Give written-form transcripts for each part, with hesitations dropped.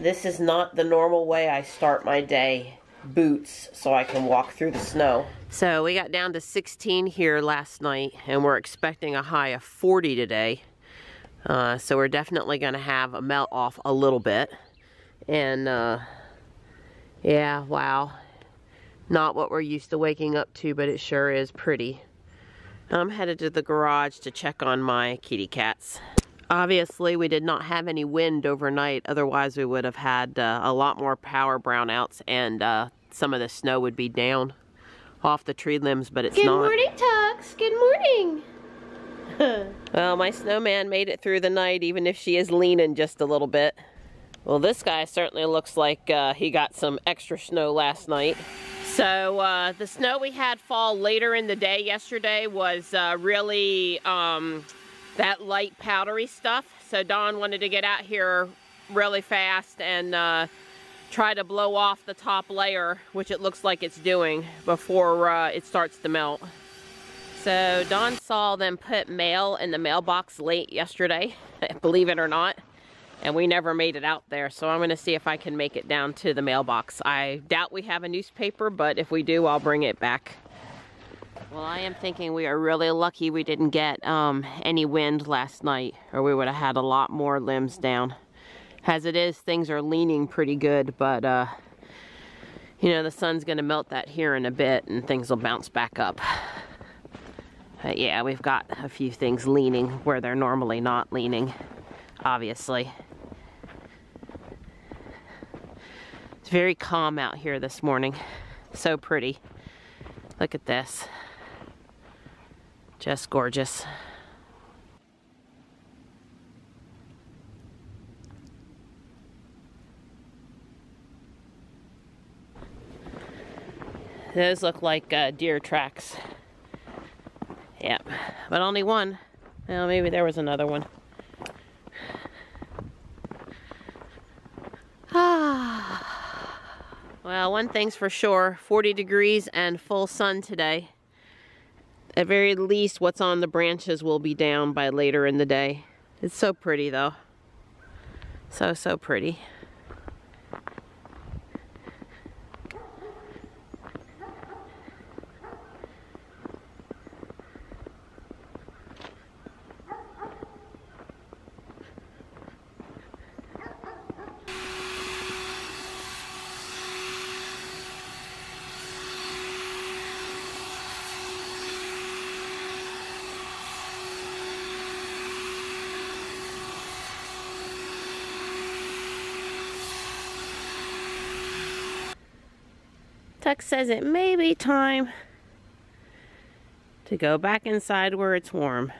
This is not the normal way I start my day. Boots so I can walk through the snow. So we got down to 16 here last night and we're expecting a high of 40 today. So we're definitely going to have a melt off a little bit. And yeah, wow. Not what we're used to waking up to, but it sure is pretty. I'm headed to the garage to check on my kitty cats. Obviously, we did not have any wind overnight. Otherwise, we would have had a lot more power brownouts and some of the snow would be down off the tree limbs, but it's not. Good morning, Tux. Good morning. Well, my snowman made it through the night, even if she is leaning just a little bit. Well, this guy certainly looks like he got some extra snow last night. So the snow we had fall later in the day yesterday was really that light powdery stuff. So Dawn wanted to get out here really fast and try to blow off the top layer, which it looks like it's doing, before it starts to melt. So Dawn saw them put mail in the mailbox late yesterday, believe it or not, and we never made it out there. So I'm gonna see if I can make it down to the mailbox. I doubt we have a newspaper, but if we do, I'll bring it back. Well, I am thinking we are really lucky we didn't get any wind last night, or we would have had a lot more limbs down. As it is, things are leaning pretty good, but you know, the sun's gonna melt that here in a bit and things will bounce back up. But yeah, we've got a few things leaning where they're normally not leaning, obviously. It's very calm out here this morning. So pretty. Look at this. Just gorgeous. Those look like deer tracks. Yep, but only one. Well, maybe there was another one. Well, one thing's for sure, 40 degrees and full sun today. At very least, what's on the branches will be down by later in the day. It's so pretty though. So pretty. Tux says it may be time to go back inside where it's warm.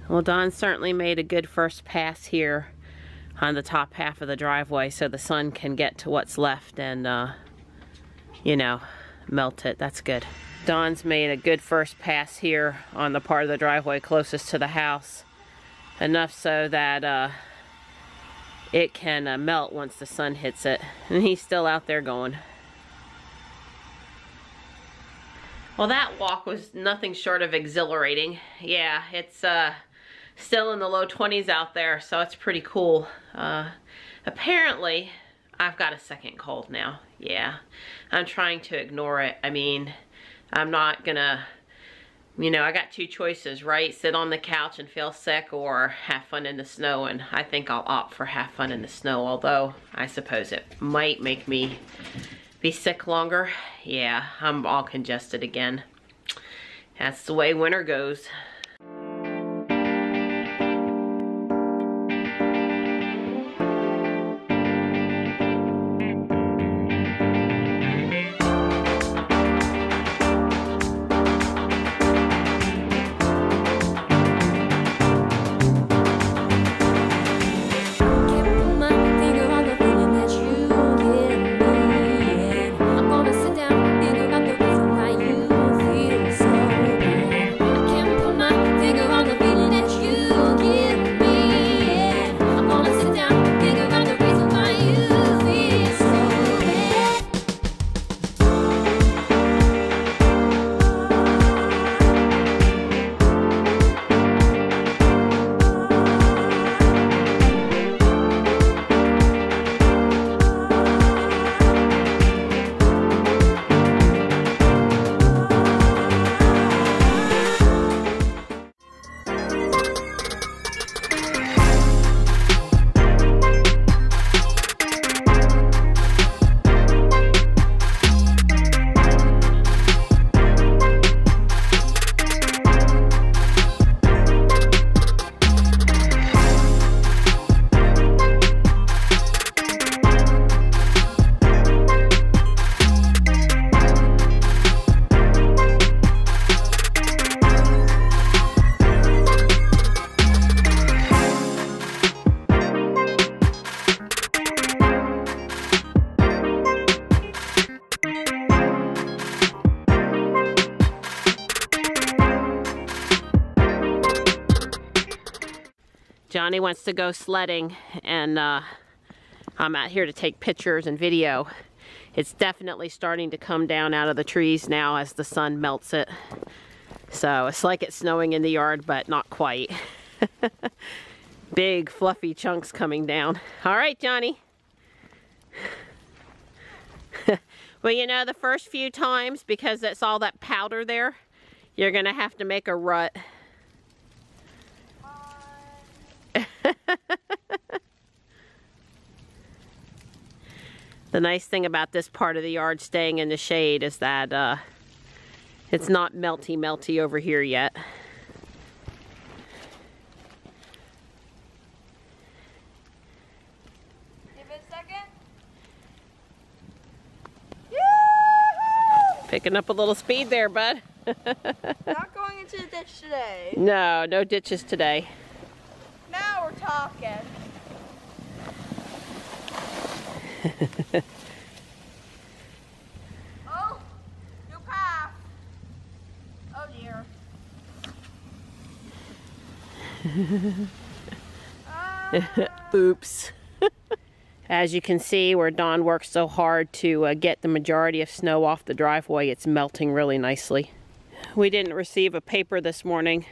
Well, Dawn certainly made a good first pass here on the top half of the driveway so the sun can get to what's left and, you know, melt it. That's good. Dawn's made a good first pass here on the part of the driveway closest to the house. Enough so that it can melt once the sun hits it. And he's still out there going. Well, that walk was nothing short of exhilarating. Yeah, it's still in the low 20s out there, so it's pretty cool. Apparently, I've got a second cold now. Yeah, I'm trying to ignore it. I mean, I'm not gonna, you know, I got two choices, right? Sit on the couch and feel sick or have fun in the snow, and I think I'll opt for have fun in the snow, although I suppose it might make me be sick longer. Yeah, I'm all congested again. That's the way winter goes. Johnny wants to go sledding, and I'm out here to take pictures and video. It's definitely starting to come down out of the trees now as the sun melts it. So it's like it's snowing in the yard, but not quite. Big fluffy chunks coming down. All right, Johnny. Well, you know, the first few times, because it's all that powder there, you're gonna have to make a rut. The nice thing about this part of the yard staying in the shade is that it's not melty over here yet. Give it a second. Picking up a little speed there, bud. Not going into the ditch today. No, no ditches today. Now we're talking. Oh, new path. Oh dear. Oops. As you can see, where Dawn works so hard to get the majority of snow off the driveway, it's melting really nicely. We didn't receive a paper this morning.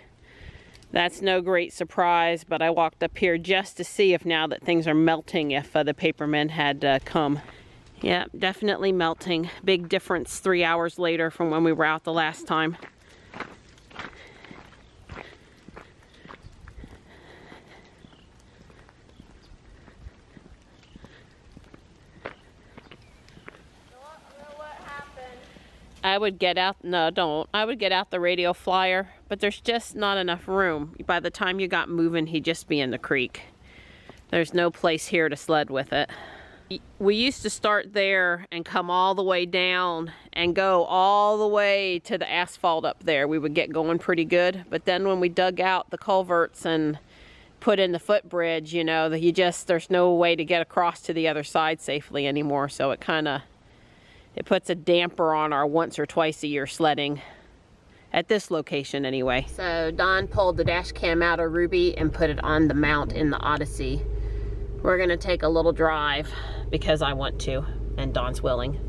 That's no great surprise, but I walked up here just to see if now that things are melting, if the papermen had come. Yeah, definitely melting. Big difference 3 hours later from when we were out the last time. I would get out, no don't, I would get out the radio flyer, but there's just not enough room. By the time you got moving, he'd just be in the creek. There's no place here to sled with it. We used to start there and come all the way down and go all the way to the asphalt up there. We would get going pretty good, but then when we dug out the culverts and put in the footbridge, you know, there's no way to get across to the other side safely anymore, so it puts a damper on our once or twice a year sledding, at this location anyway. So Dawn pulled the dash cam out of Ruby and put it on the mount in the Odyssey. We're gonna take a little drive because I want to, and Dawn's willing.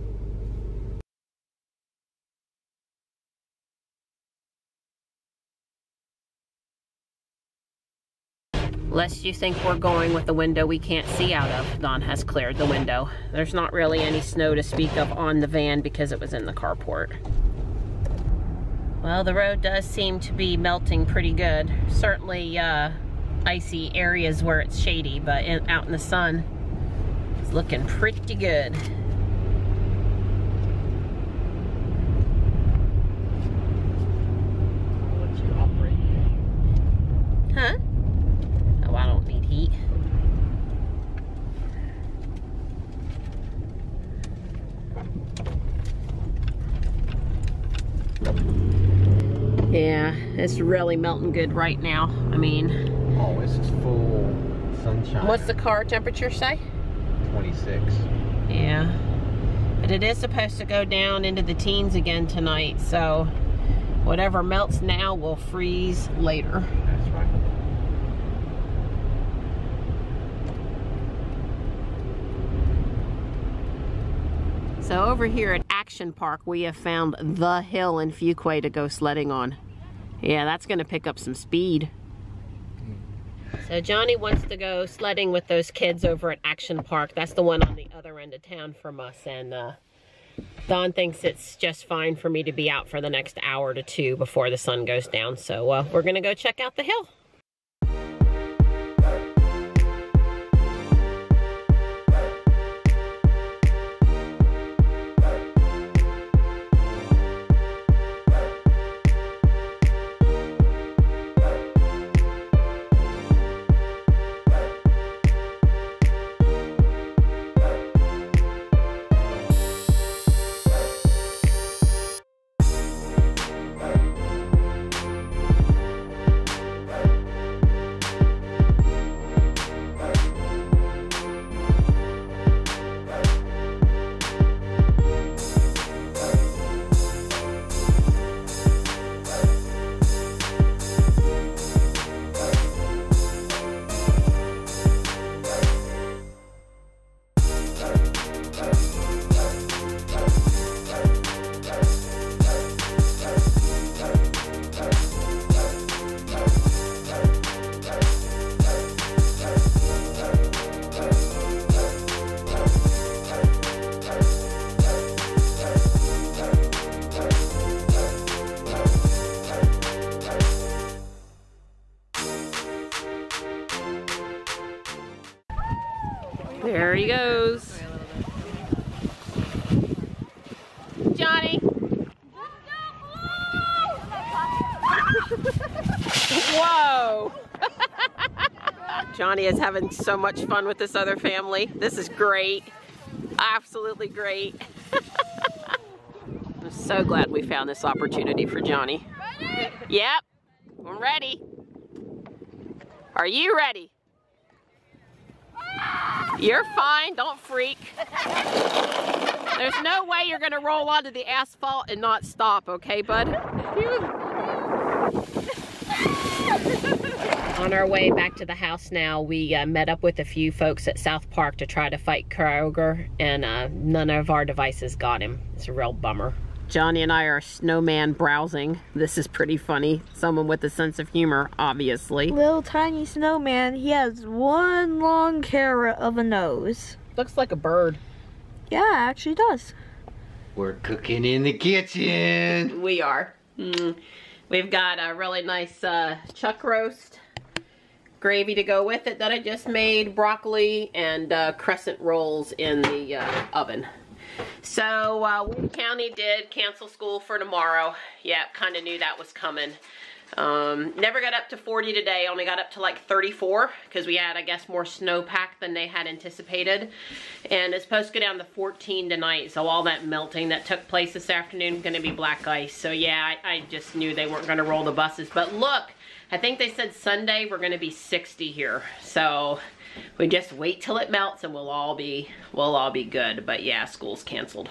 Lest you think we're going with the window we can't see out of, Dawn has cleared the window. There's not really any snow to speak of on the van because it was in the carport. Well, the road does seem to be melting pretty good. Certainly icy areas where it's shady, but out in the sun, it's looking pretty good. I'll let you operate. Huh? Oh, I don't need heat. Yeah, it's really melting good right now. I mean... Oh, this is full sunshine. What's the car temperature say? 26. Yeah. But it is supposed to go down into the teens again tonight, so whatever melts now will freeze later. That's right. So over here at Action Park, we have found the hill in Fuquay to go sledding on. Yeah, that's gonna pick up some speed. So Johnny wants to go sledding with those kids over at Action Park. That's the one on the other end of town from us. And Dawn thinks it's just fine for me to be out for the next hour to two before the sun goes down. So we're gonna go check out the hill. There he goes. Johnny. Whoa. Johnny is having so much fun with this other family. This is great. Absolutely great. I'm so glad we found this opportunity for Johnny. Ready? Yep, I'm ready. Are you ready? You're fine, don't freak. There's no way you're gonna roll onto the asphalt and not stop, okay, bud? On our way back to the house now, we met up with a few folks at South Park to try to fight Kroger, and none of our devices got him. It's a real bummer. Johnny and I are snowman browsing. This is pretty funny. Someone with a sense of humor, obviously. Little tiny snowman. He has one long carrot of a nose. Looks like a bird. Yeah, it actually does. We're cooking in the kitchen. We are. We've got a really nice chuck roast, gravy to go with it that I just made, broccoli, and crescent rolls in the oven. So, Wayne County did cancel school for tomorrow. Yeah, kind of knew that was coming. Never got up to 40 today, only got up to like 34 because we had, I guess, more snowpack than they had anticipated. And it's supposed to go down to 14 tonight, so all that melting that took place this afternoon is going to be black ice. So yeah, I just knew they weren't going to roll the buses. But look, I think they said Sunday we're going to be 60 here. So we just wait till it melts and we'll all be good. But yeah, school's canceled.